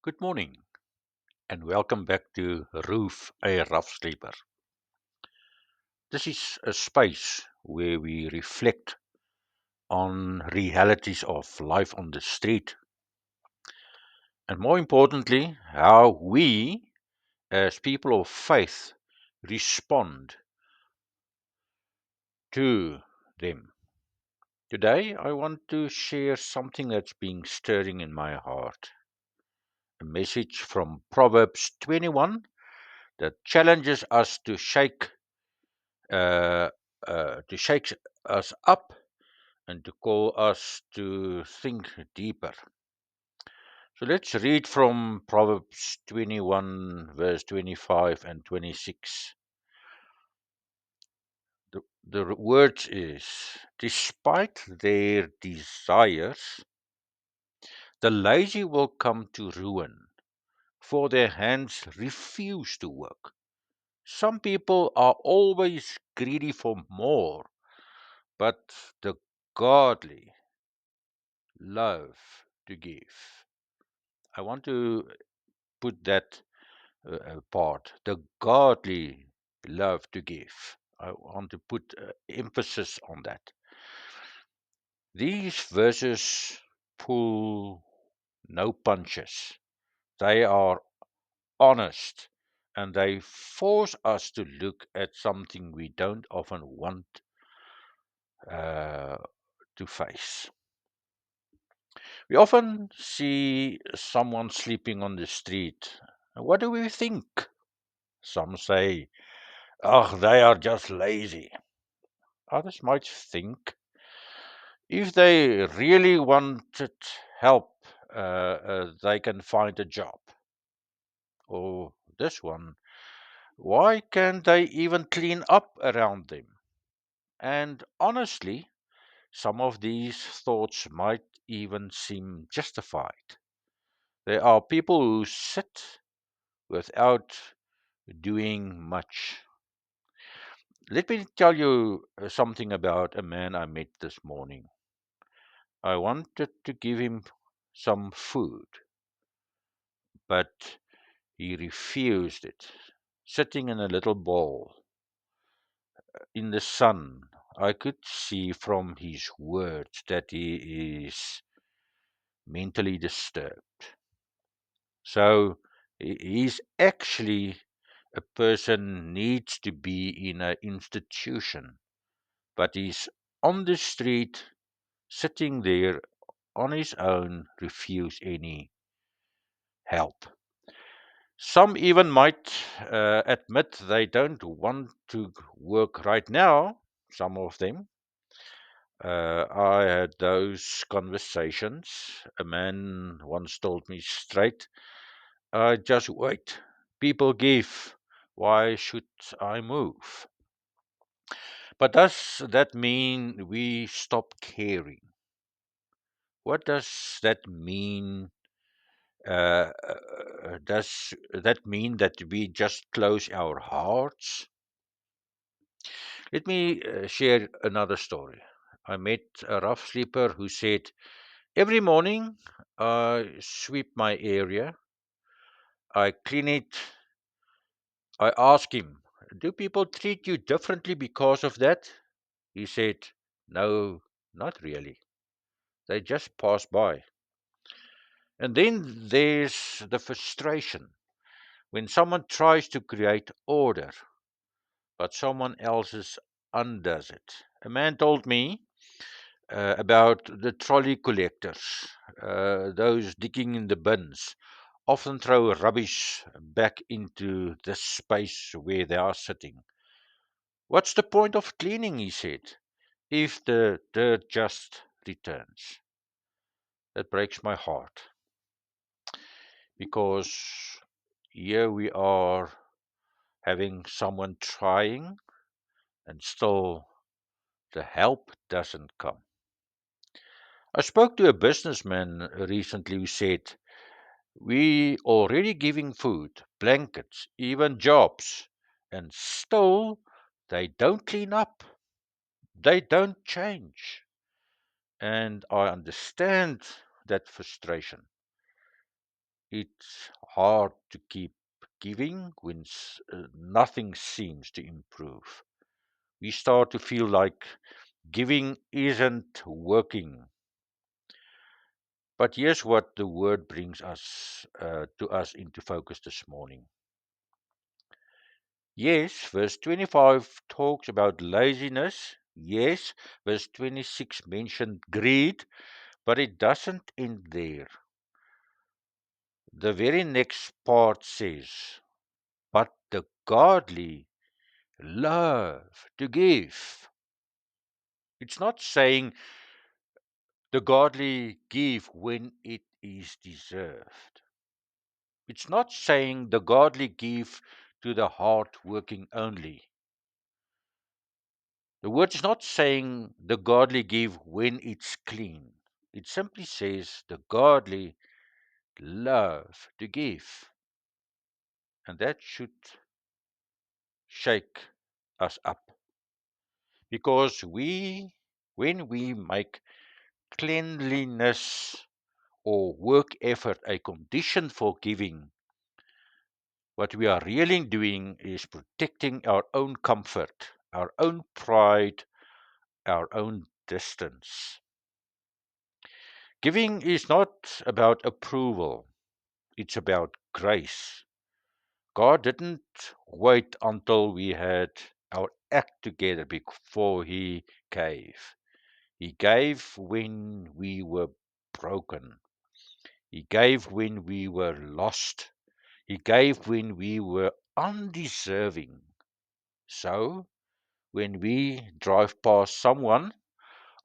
Good morning and welcome back to Roof a Rough Sleeper. This is a space where we reflect on realities of life on the street and more importantly, how we as people of faith respond to them. Today, I want to share something that's been stirring in my heart. A message from Proverbs 21 that challenges us uh, to shake us up and to call us to think deeper. So let's read from Proverbs 21, verse 25 and 26. The word is, despite their desires, the lazy will come to ruin, for their hands refuse to work. Some people are always greedy for more, but the godly love to give. I want to put that part, the godly love to give. I want to put emphasis on that. These verses pull no punches. They are honest and they force us to look at something we don't often want uh, to face. We often see someone sleeping on the street. What do we think? Some say, oh, they are just lazy. Others might think if they really wanted help, they can find a job. Or this one, why can't they even clean up around them? And honestly, some of these thoughts might even seem justified. There are people who sit without doing much. Let me tell you something about a man I met this morning. I wanted to give him some food, but he refused it. Sitting in a little bowl in the sun, I could see from his words that he is mentally disturbed. So he's actually a person needs to be in an institution, but he's on the street, sitting there on his own, refuse any help. Some even might admit they don't want to work right now, some of them. I had those conversations. A man once told me straight, just wait. People give. Why should I move? But does that mean we stop caring? What does that mean? Does that mean that we just close our hearts? Let me share another story. I met a rough sleeper who said, every morning I sweep my area, I clean it, I ask him, do people treat you differently because of that? He said, no, not really. They just pass by. And then there's the frustration when someone tries to create order, but someone else's undoes it. A man told me about the trolley collectors, those digging in the bins, often throw rubbish back into the space where they are sitting. What's the point of cleaning, he said, if the dirt just returns? That breaks my heart because here we are having someone trying and still the help doesn't come. I spoke to a businessman recently who said, we already giving food, blankets, even jobs, and still they don't clean up. They don't change. And I understand that frustration. It's hard to keep giving when nothing seems to improve. We start to feel like giving isn't working. But here's what the word brings us to us into focus this morning. Yes, verse 25 talks about laziness. Yes, verse 26 mentioned greed, but it doesn't end there. The very next part says, but the godly love to give. It's not saying the godly give when it is deserved. It's not saying the godly give to the hard working only. The word is not saying the godly give when it's clean. It simply says the godly love to give. And that should shake us up. Because when we make cleanliness or work effort a condition for giving, what we are really doing is protecting our own comfort, our own pride, our own distance. Giving is not about approval, it's about grace. God didn't wait until we had our act together before He gave. He gave when we were broken. He gave when we were lost. He gave when we were undeserving. So, when we drive past someone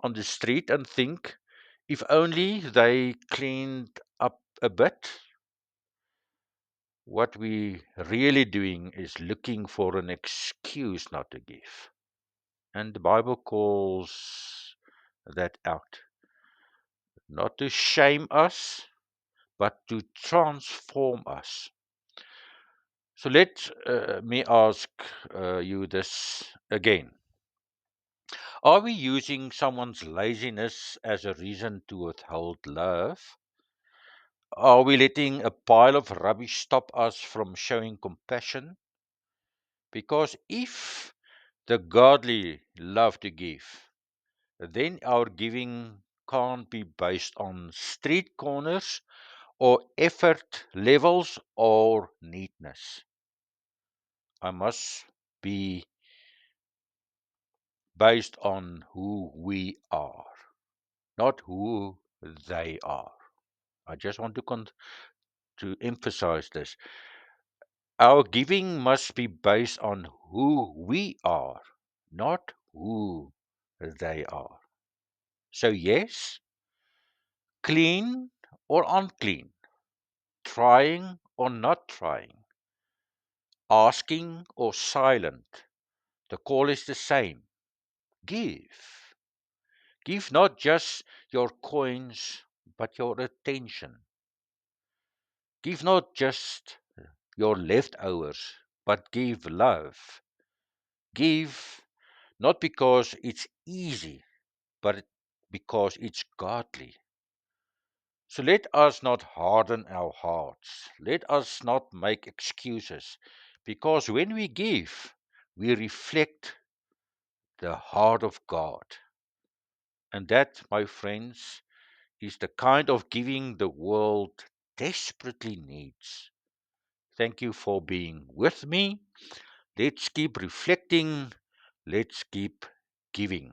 on the street and think, if only they cleaned up a bit, what we really doing is looking for an excuse not to give. And the Bible calls that out. Not to shame us, but to transform us. So let me ask you this again. Are we using someone's laziness as a reason to withhold love? Are we letting a pile of rubbish stop us from showing compassion? Because if the godly love to give, then our giving can't be based on street corners or effort levels or neatness. I must be based on who we are, not who they are. I just want to emphasize this. Our giving must be based on who we are, not who they are. So, yes, clean or unclean, trying or not trying, asking or silent, the call is the same. Give. Give not just your coins, but your attention. Give not just your leftovers, but give love. Give not because it's easy, but because it's godly. So let us not harden our hearts. Let us not make excuses, because when we give, we reflect the heart of God. And that, my friends, is the kind of giving the world desperately needs. Thank you for being with me. Let's keep reflecting. Let's keep giving.